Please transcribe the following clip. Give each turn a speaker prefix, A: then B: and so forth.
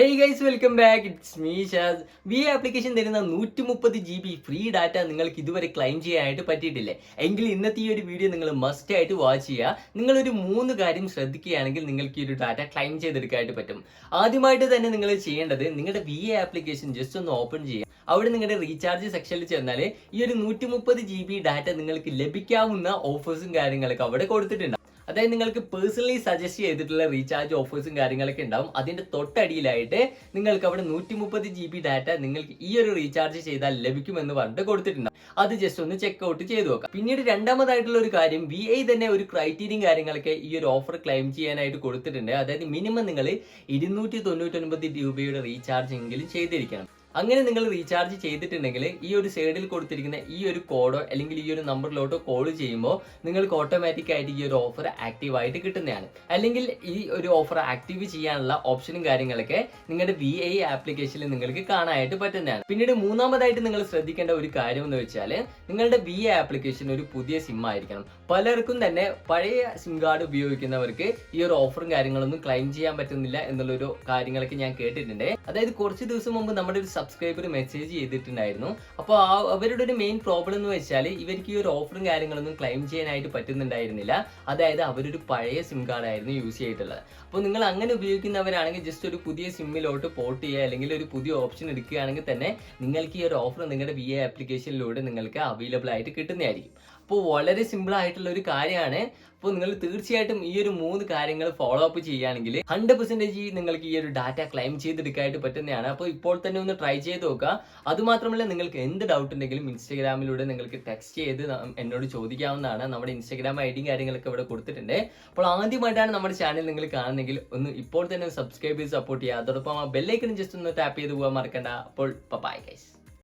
A: Hey guys, welcome back. It's me Shaz. Application തരുന്ന 130 GB free data നിങ്ങൾക്ക് ഇതുവരെ claim ചെയ്യാനായിട്ട് പറ്റിയിട്ടില്ലേ? എങ്കിൽ ഇന്നത്തെ ഈ ഒരു വീഡിയോ നിങ്ങൾ മസ്റ്റ് ആയിട്ട് വാച്ച് ചെയ്യുക. നിങ്ങളൊരു 3 കാര്യം ശ്രദ്ധിക്കുകയാണെങ്കിൽ നിങ്ങൾക്ക് ഈ ഒരു ഡാറ്റ ക്ലെയിം ചെയ്തെടുക്കാനായിട്ട് പറ്റും. ആദ്യമായിട്ട് തന്നെ നിങ്ങൾ ചെയ്യേണ്ടത് നിങ്ങളുടെ ആപ്ലിക്കേഷൻ ജസ്റ്റ് ഒന്ന് ഓപ്പൺ ചെയ്യുക. അവിടെ നിങ്ങളുടെ റീചാർജ് സെക്ഷനിൽ ചെന്നാൽ ഈ ഒരു 130 GB ഡാറ്റ നിങ്ങൾക്ക് ലഭിക്കാവുന്ന ഓഫേഴ്സും കാര്യങ്ങളൊക്കെ അവിടെ കൊടുത്തിട്ടുണ്ട്. അതായത് നിങ്ങൾക്ക് പേഴ്സണലി സജസ്റ്റ് ചെയ്തിട്ടുള്ള റീചാർജ് ഓഫേഴ്സും കാര്യങ്ങളൊക്കെ ഉണ്ടാവും. അതിന്റെ തൊട്ടടിയിലായിട്ട് നിങ്ങൾക്ക് അവിടെ 130 GB ഡാറ്റ നിങ്ങൾക്ക് ഈ ഒരു റീചാർജ് ചെയ്താൽ ലഭിക്കുമെന്ന് പറഞ്ഞിട്ട് കൊടുത്തിട്ടുണ്ട്. അത് ജസ്റ്റ് ഒന്ന് ചെക്ക് ഔട്ട് ചെയ്ത് നോക്കാം. പിന്നീട് രണ്ടാമതായിട്ടുള്ള ഒരു കാര്യം, തന്നെ ഒരു ക്രൈറ്റീരിയയും കാര്യങ്ങളൊക്കെ ഈ ഒരു ഓഫർ ക്ലെയിം ചെയ്യാനായിട്ട് കൊടുത്തിട്ടുണ്ട്. അതായത് മിനിമം നിങ്ങൾ 299 രൂപയുടെ റീചാർജ് എങ്കിലും ചെയ്തിരിക്കണം. അങ്ങനെ നിങ്ങൾ റീചാർജ് ചെയ്തിട്ടുണ്ടെങ്കിൽ ഈ ഒരു സൈഡിൽ കൊടുത്തിരിക്കുന്ന ഈ ഒരു കോഡോ അല്ലെങ്കിൽ ഈ ഒരു നമ്പറിലോട്ടോ കോൾ ചെയ്യുമ്പോൾ നിങ്ങൾക്ക് ഓട്ടോമാറ്റിക് ആയിട്ട് ഈ ഒരു ഓഫർ ആക്റ്റീവ് ആയിട്ട് കിട്ടുന്നതാണ്. അല്ലെങ്കിൽ ഈ ഒരു ഓഫർ ആക്റ്റീവ് ചെയ്യാനുള്ള ഓപ്ഷനും കാര്യങ്ങളൊക്കെ നിങ്ങളുടെ ആപ്ലിക്കേഷനിൽ നിങ്ങൾക്ക് കാണാനായിട്ട് പറ്റുന്നതാണ്. പിന്നീട് മൂന്നാമതായിട്ട് നിങ്ങൾ ശ്രദ്ധിക്കേണ്ട ഒരു കാര്യം എന്ന് വെച്ചാൽ നിങ്ങളുടെ ആപ്ലിക്കേഷൻ ഒരു പുതിയ സിം ആയിരിക്കണം. പലർക്കും തന്നെ പഴയ സിം കാർഡ് ഉപയോഗിക്കുന്നവർക്ക് ഈ ഒരു ഓഫറും കാര്യങ്ങളൊന്നും ക്ലെയിം ചെയ്യാൻ പറ്റുന്നില്ല എന്നുള്ളൊരു കാര്യങ്ങളൊക്കെ ഞാൻ കേട്ടിട്ടുണ്ട്. അതായത് കുറച്ച് ദിവസം മുമ്പ് നമ്മുടെ ഒരു സബ്സ്ക്രൈബർ മെസ്സേജ് ചെയ്തിട്ടുണ്ടായിരുന്നു. അപ്പോൾ അവരുടെ ഒരു മെയിൻ പ്രോബ്ലം എന്ന് വെച്ചാൽ ഇവർക്ക് ഈ ഒരു ഓഫറും കാര്യങ്ങളൊന്നും ക്ലെയിം ചെയ്യാനായിട്ട് പറ്റുന്നുണ്ടായിരുന്നില്ല. അതായത് അവരൊരു പഴയ സിം കാർഡ് ആയിരുന്നു യൂസ് ചെയ്തിട്ടുള്ളത്. അപ്പോൾ നിങ്ങൾ അങ്ങനെ ഉപയോഗിക്കുന്നവരാണെങ്കിൽ ജസ്റ്റ് ഒരു പുതിയ സിമ്മിലോട്ട് പോർട്ട് ചെയ്യുക അല്ലെങ്കിൽ ഒരു പുതിയ ഓപ്ഷൻ എടുക്കുകയാണെങ്കിൽ തന്നെ നിങ്ങൾക്ക് ഈ ഒരു ഓഫർ നിങ്ങളുടെ ആപ്ലിക്കേഷനിലൂടെ നിങ്ങൾക്ക് അവൈലബിൾ ആയിട്ട് കിട്ടുന്നതായിരിക്കും. അപ്പോൾ വളരെ സിമ്പിൾ ആയിട്ടുള്ള ഒരു കാര്യമാണ്. അപ്പോൾ നിങ്ങൾ തീർച്ചയായിട്ടും ഈ ഒരു 3 കാര്യങ്ങൾ ഫോളോ അപ്പ് ചെയ്യുകയാണെങ്കിൽ 100% നിങ്ങൾക്ക് ഈ ഒരു ഡാറ്റ ക്ലെയിം ചെയ്തെടുക്കാനായിട്ട് പറ്റുന്നതാണ്. അപ്പോൾ ഇപ്പോൾ തന്നെ ഒന്ന് ട്രൈ ചെയ്ത് നോക്കുക. അതുമാത്രമല്ല, നിങ്ങൾക്ക് എന്ത് ഡൗട്ട് ഉണ്ടെങ്കിലും ഇൻസ്റ്റാഗ്രാമിലൂടെ നിങ്ങൾക്ക് ടെക്സ്റ്റ് ചെയ്ത് എന്നോട് ചോദിക്കാവുന്നതാണ്. നമ്മുടെ ഇൻസ്റ്റാഗ്രാം ഐഡിയും കാര്യങ്ങളൊക്കെ ഇവിടെ കൊടുത്തിട്ടുണ്ട്. അപ്പോൾ ആദ്യമായിട്ടാണ് നമ്മുടെ ചാനൽ നിങ്ങൾ കാണുന്നെങ്കിൽ ഒന്ന് ഇപ്പോൾ തന്നെ സബ്സ്ക്രൈബ് ചെയ്ത് സപ്പോർട്ട് ചെയ്യുക. അതോടൊപ്പം ആ ബെല്ലൈക്കൺ ജസ്റ്റ് ഒന്ന് ടാപ്പ് ചെയ്ത് പോകാൻ മറക്കണ്ട. അപ്പോൾ ബൈ ഗൈസ്.